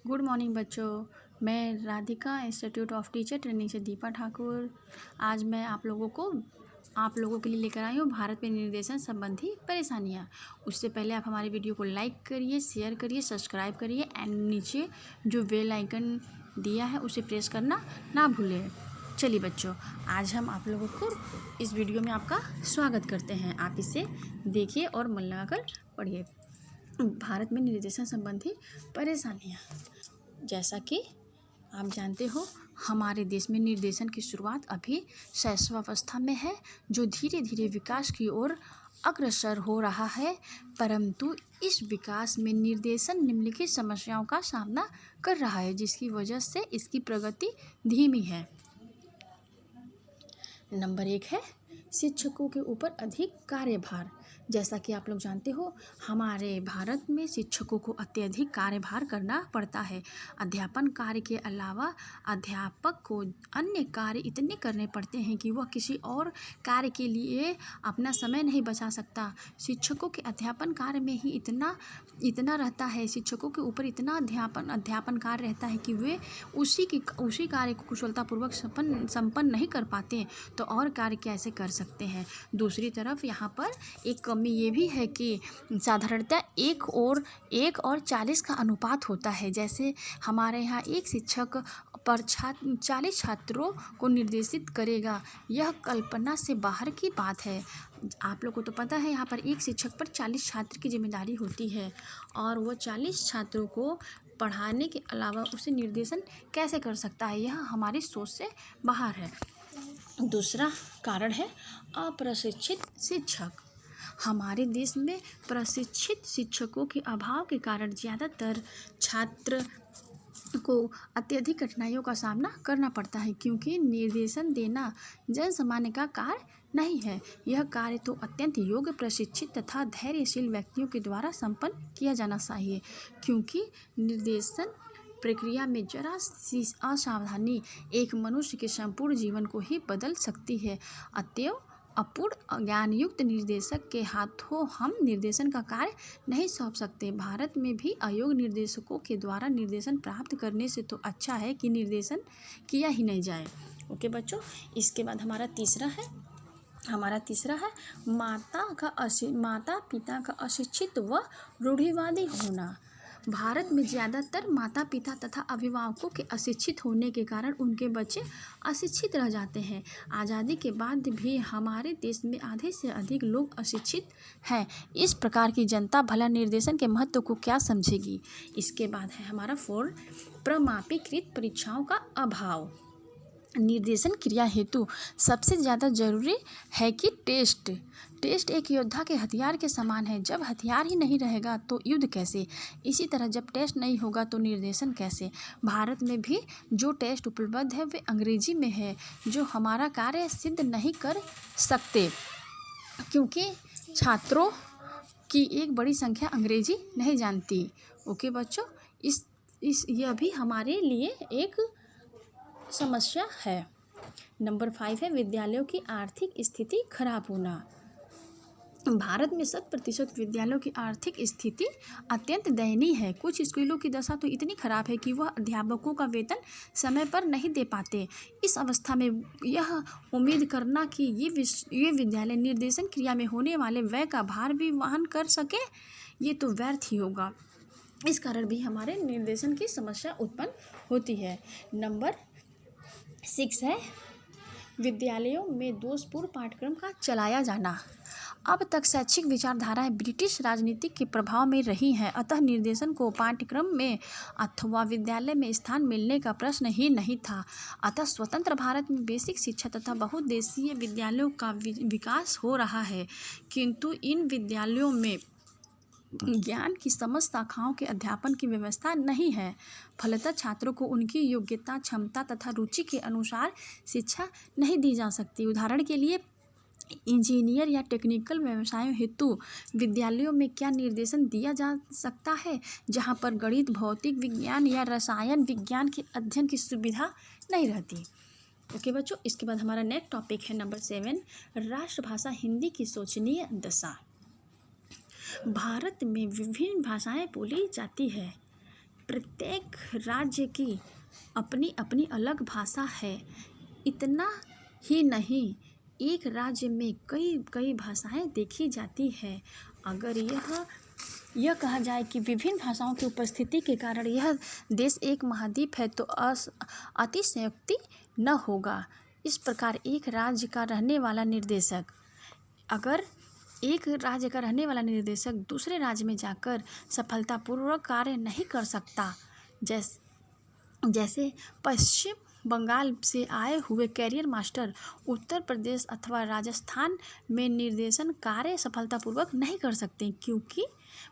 Good morning बच्चों। मैं Radhika institute of teacher training से दीपा ठाकुर। आज मैं आप लोगों के लिए लेकर आई हूँ भारत में निर्देशन संबंधी परेशानियाँ। उससे पहले आप हमारे वीडियो को लाइक करिए, शेयर करिए, सब्सक्राइब करिए एंड नीचे जो बेल आइकन दिया है उसे प्रेस करना ना भूलें। चलिए बच्चों, आज हम आप लोगों को इस वीडियो में आपका स्वागत करते हैं। आप इसे देखिए और मन लगाकर पढ़िए। भारत में निर्देशन संबंधी परेशानियाँ। जैसा कि आप जानते हो, हमारे देश में निर्देशन की शुरुआत अभी शैशवावस्था में है, जो धीरे धीरे विकास की ओर अग्रसर हो रहा है। परंतु इस विकास में निर्देशन निम्नलिखित समस्याओं का सामना कर रहा है, जिसकी वजह से इसकी प्रगति धीमी है। नंबर 1 है शिक्षकों के ऊपर अधिक कार्यभार। जैसा कि आप लोग जानते हो, हमारे भारत में शिक्षकों को अत्यधिक कार्यभार करना पड़ता है। अध्यापन कार्य के अलावा अध्यापक को अन्य कार्य इतने करने पड़ते हैं कि वह किसी और कार्य के लिए अपना समय नहीं बचा सकता। शिक्षकों के अध्यापन कार्य में ही इतना रहता है, शिक्षकों के ऊपर इतना अध्यापन कार्य रहता है कि वे उसी कार्य को कुशलतापूर्वक संपन्न नहीं कर पाते, तो और कार्य कैसे कर सकते हैं। दूसरी तरफ यहाँ पर एक कमी ये भी है कि साधारणतः 1 और 40 का अनुपात होता है। जैसे हमारे यहाँ एक शिक्षक पर 40 छात्रों को निर्देशित करेगा, यह कल्पना से बाहर की बात है। आप लोग को तो पता है, यहाँ पर एक शिक्षक पर 40 छात्र की जिम्मेदारी होती है और वो 40 छात्रों को पढ़ाने के अलावा उसे निर्देशन कैसे कर सकता है, यह हमारी सोच से बाहर है। दूसरा कारण है अप्रशिक्षित शिक्षक। हमारे देश में प्रशिक्षित शिक्षकों के अभाव के कारण ज़्यादातर छात्र को अत्यधिक कठिनाइयों का सामना करना पड़ता है, क्योंकि निर्देशन देना जन सामान्य का कार्य नहीं है। यह कार्य तो अत्यंत योग्य, प्रशिक्षित तथा धैर्यशील व्यक्तियों के द्वारा संपन्न किया जाना चाहिए, क्योंकि निर्देशन प्रक्रिया में जरा सी असावधानी एक मनुष्य के संपूर्ण जीवन को ही बदल सकती है। अतएव अपूर्ण ज्ञानयुक्त निर्देशक के हाथों हम निर्देशन का कार्य नहीं सौंप सकते। भारत में भी अयोग्य निर्देशकों के द्वारा निर्देशन प्राप्त करने से तो अच्छा है कि निर्देशन किया ही नहीं जाए। ओके बच्चों, इसके बाद हमारा तीसरा है माता पिता का अशिक्षित व रूढ़िवादी होना। भारत में ज़्यादातर माता पिता तथा अभिभावकों के अशिक्षित होने के कारण उनके बच्चे अशिक्षित रह जाते हैं। आज़ादी के बाद भी हमारे देश में आधे से अधिक लोग अशिक्षित हैं। इस प्रकार की जनता भला निर्देशन के महत्व को क्या समझेगी। इसके बाद है हमारा 4 प्रमाणीकृत परीक्षाओं का अभाव। निर्देशन क्रिया हेतु सबसे ज़्यादा जरूरी है कि टेस्ट एक योद्धा के हथियार के समान है। जब हथियार ही नहीं रहेगा तो युद्ध कैसे। इसी तरह जब टेस्ट नहीं होगा तो निर्देशन कैसे। भारत में भी जो टेस्ट उपलब्ध है वे अंग्रेजी में है, जो हमारा कार्य सिद्ध नहीं कर सकते, क्योंकि छात्रों की एक बड़ी संख्या अंग्रेजी नहीं जानती। ओके बच्चों, यह भी हमारे लिए एक समस्या है। नंबर 5 है विद्यालयों की आर्थिक स्थिति खराब होना। भारत में 100% विद्यालयों की आर्थिक स्थिति अत्यंत दयनीय है। कुछ स्कूलों की दशा तो इतनी खराब है कि वह अध्यापकों का वेतन समय पर नहीं दे पाते। इस अवस्था में यह उम्मीद करना कि ये विद्यालय निर्देशन क्रिया में होने वाले व्यय का भार भी वहन कर सके, ये तो व्यर्थ ही होगा। इस कारण भी हमारे निर्देशन की समस्या उत्पन्न होती है। नंबर 6 है विद्यालयों में दोषपूर्ण पाठ्यक्रम का चलाया जाना। अब तक शैक्षिक विचारधाराएं ब्रिटिश राजनीति के प्रभाव में रही हैं, अतः निर्देशन को पाठ्यक्रम में अथवा विद्यालय में स्थान मिलने का प्रश्न ही नहीं था। अतः स्वतंत्र भारत में बेसिक शिक्षा तथा बहुउद्देशीय विद्यालयों का विकास हो रहा है, किंतु इन विद्यालयों में ज्ञान की समस्त शाखाओं के अध्यापन की व्यवस्था नहीं है। फलतः छात्रों को उनकी योग्यता, क्षमता तथा रुचि के अनुसार शिक्षा नहीं दी जा सकती। उदाहरण के लिए इंजीनियर या टेक्निकल व्यवसायों हेतु विद्यालयों में क्या निर्देशन दिया जा सकता है, जहाँ पर गणित, भौतिक विज्ञान या रसायन विज्ञान के अध्ययन की सुविधा नहीं रहती। ओके बच्चों, इसके बाद हमारा नेक्स्ट टॉपिक है नंबर 7 राष्ट्रभाषा हिंदी की शोचनीय दशा। भारत में विभिन्न भाषाएं बोली जाती है, प्रत्येक राज्य की अपनी अपनी अलग भाषा है। इतना ही नहीं, एक राज्य में कई कई भाषाएं देखी जाती है। अगर यह कहा जाए कि विभिन्न भाषाओं की उपस्थिति के कारण यह देश एक महाद्वीप है तो अतिशयोक्ति न होगा। इस प्रकार एक राज्य का रहने वाला निर्देशक दूसरे राज्य में जाकर सफलतापूर्वक कार्य नहीं कर सकता, जैसे पश्चिम बंगाल से आए हुए कैरियर मास्टर उत्तर प्रदेश अथवा राजस्थान में निर्देशन कार्य सफलतापूर्वक नहीं कर सकते, क्योंकि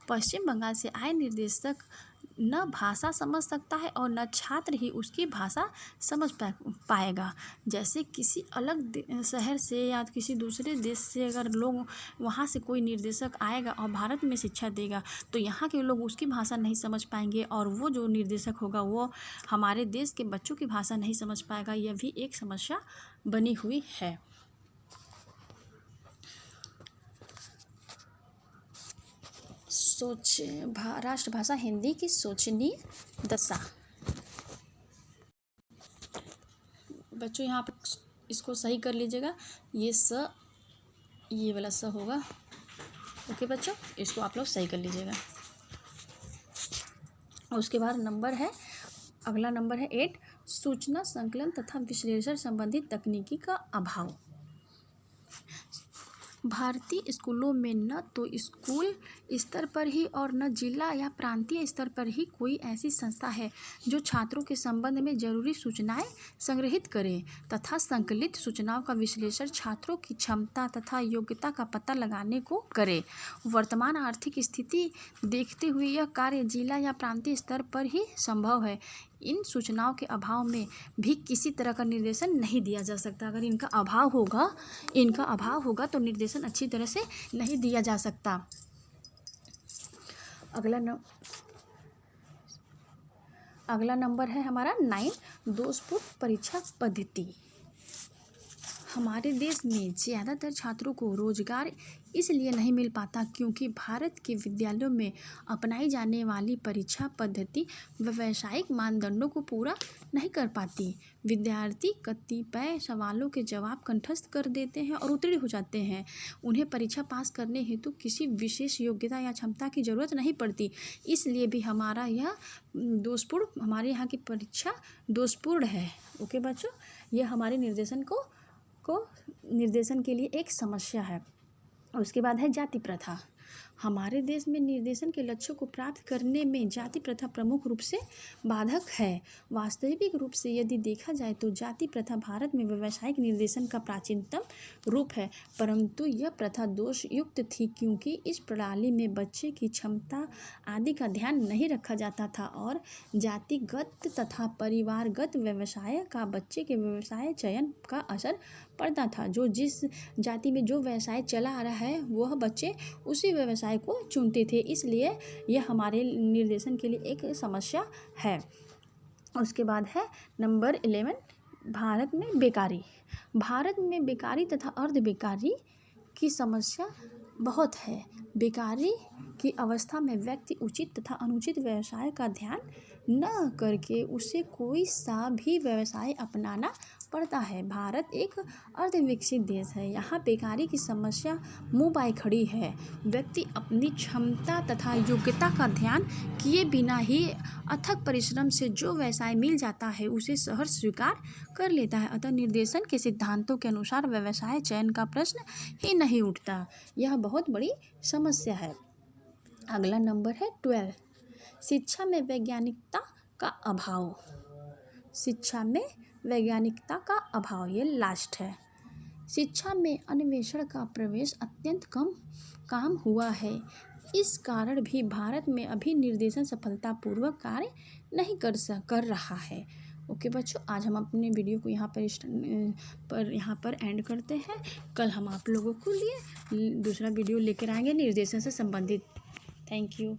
पश्चिम बंगाल से आए निर्देशक न भाषा समझ सकता है और न छात्र ही उसकी भाषा समझ पाएगा। जैसे किसी अलग शहर से या किसी दूसरे देश से अगर लोग वहाँ से कोई निर्देशक आएगा और भारत में शिक्षा देगा तो यहाँ के लोग उसकी भाषा नहीं समझ पाएंगे और वो जो निर्देशक होगा वो हमारे देश के बच्चों की भाषा नहीं समझ पाएगा। यह भी एक समस्या बनी हुई है। राष्ट्रभाषा हिंदी की शोचनीय दशा। बच्चों यहाँ पर इसको सही कर लीजिएगा, ये वाला स होगा। ओके बच्चों, इसको आप लोग सही कर लीजिएगा। उसके बाद अगला नंबर है 8, सूचना संकलन तथा विश्लेषण संबंधी तकनीकी का अभाव। भारतीय स्कूलों में न तो स्कूल स्तर पर ही और न जिला या प्रांतीय स्तर पर ही कोई ऐसी संस्था है जो छात्रों के संबंध में जरूरी सूचनाएं संग्रहित करे तथा संकलित सूचनाओं का विश्लेषण छात्रों की क्षमता तथा योग्यता का पता लगाने को करे। वर्तमान आर्थिक स्थिति देखते हुए यह कार्य जिला या प्रांतीय स्तर पर ही संभव है। इन सूचनाओं के अभाव में भी किसी तरह का निर्देशन नहीं दिया जा सकता। अगर इनका अभाव होगा तो निर्देशन अच्छी तरह से नहीं दिया जा सकता। अगला नंबर है हमारा 9, दोषपूर्ण परीक्षा पद्धति। हमारे देश में ज़्यादातर छात्रों को रोजगार इसलिए नहीं मिल पाता क्योंकि भारत के विद्यालयों में अपनाई जाने वाली परीक्षा पद्धति व्यावसायिक मानदंडों को पूरा नहीं कर पाती। विद्यार्थी कतिपय सवालों के जवाब कंठस्थ कर देते हैं और उत्तीर्ण हो जाते हैं। उन्हें परीक्षा पास करने हेतु किसी विशेष योग्यता या क्षमता की ज़रूरत नहीं पड़ती। इसलिए भी हमारे यहाँ की परीक्षा दोषपूर्ण है। ओके बच्चों, यह हमारे निर्देशन के लिए एक समस्या है। उसके बाद है जाति प्रथा। हमारे देश में निर्देशन के लक्ष्यों को प्राप्त करने में जाति प्रथा प्रमुख रूप से बाधक है। वास्तविक रूप से यदि देखा जाए तो जाति प्रथा भारत में व्यावसायिक निर्देशन का प्राचीनतम रूप है, परंतु यह प्रथा दोषयुक्त थी क्योंकि इस प्रणाली में बच्चे की क्षमता आदि का ध्यान नहीं रखा जाता था और जातिगत तथा परिवारगत व्यवसाय का बच्चे के व्यवसाय चयन का असर पड़ता था। जो जिस जाति में जो व्यवसाय चला आ रहा है वह बच्चे उसी व्यवसाय को चुनते थे, इसलिए यह हमारे निर्देशन के लिए एक समस्या है। उसके बाद है नंबर 11, भारत में बेकारी। भारत में बेकारी तथा अर्ध बेकारी की समस्या बहुत है। बेकारी की अवस्था में व्यक्ति उचित तथा अनुचित व्यवसाय का ध्यान न करके उसे कोई सा भी व्यवसाय अपनाना पड़ता है। भारत एक अर्धविकसित देश है। यहाँ बेकारी की समस्या मुँह बाय खड़ी है। व्यक्ति अपनी क्षमता तथा योग्यता का ध्यान किए बिना ही अथक परिश्रम से जो व्यवसाय मिल जाता है उसे सहर्ष स्वीकार कर लेता है। अतः निर्देशन के सिद्धांतों के अनुसार व्यवसाय चयन का प्रश्न ही नहीं उठता। यह बहुत बड़ी समस्या है। अगला नंबर है 12, शिक्षा में वैज्ञानिकता का अभाव। शिक्षा में वैज्ञानिकता का अभाव, ये लास्ट है। शिक्षा में अन्वेषण का प्रवेश अत्यंत कम हुआ है। इस कारण भी भारत में अभी निर्देशन सफलतापूर्वक कार्य नहीं कर रहा है। ओके बच्चों, आज हम अपने वीडियो को यहाँ पर एंड करते हैं। कल हम आप लोगों के लिए दूसरा वीडियो लेकर आएंगे निर्देशन से संबंधित। Thank you.